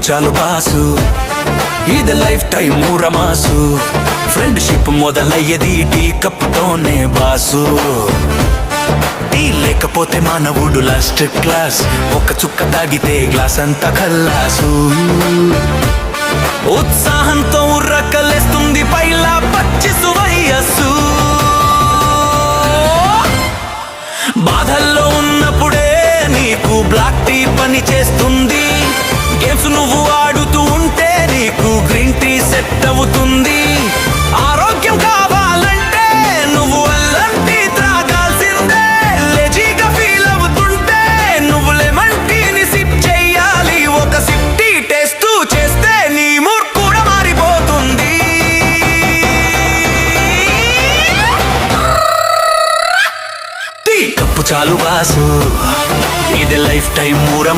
చాలు బాసు, ఇది life time ఊరమాసు. ఫ్రెండ్షిప్ మొదలయ్యేది టీ కప్పుతోనే బాసు. టీ లేకపోతే మానవుడు లాస్ట్ క్లాస్, ఒక చుక్క తాగితే గ్లాస్ అంతా ఖల్లాసు. ఉత్సాహంతో ఉర్రకలేస్తుంది పైలా పచ్చిసు వయస్సు. బాధల్లో ఉన్నప్పుడే నీకు బ్లాక్ టీ పని చేస్తుంది. గేమ్స్ నువ్వు ఆడుతూ ఉంటే నీకు గ్రీన్ టీ సెట్ అవుతుంది. ఆరోగ్యం కావాలంటే నువ్వు అల్లం టీ త్రాగాల్సిందే. లేజీగా ఫీల్ అవుతుంటే నువ్వు లెమన్ టీని సిప్ చెయ్యాలి. ఒక సిప్ టీ టేస్ట్ చేస్తే నీ మూడ్ కూడా మారిపోతుంది. టీ కప్పు చాలు బాసు, ఇది లైఫ్ టైం ఊరం.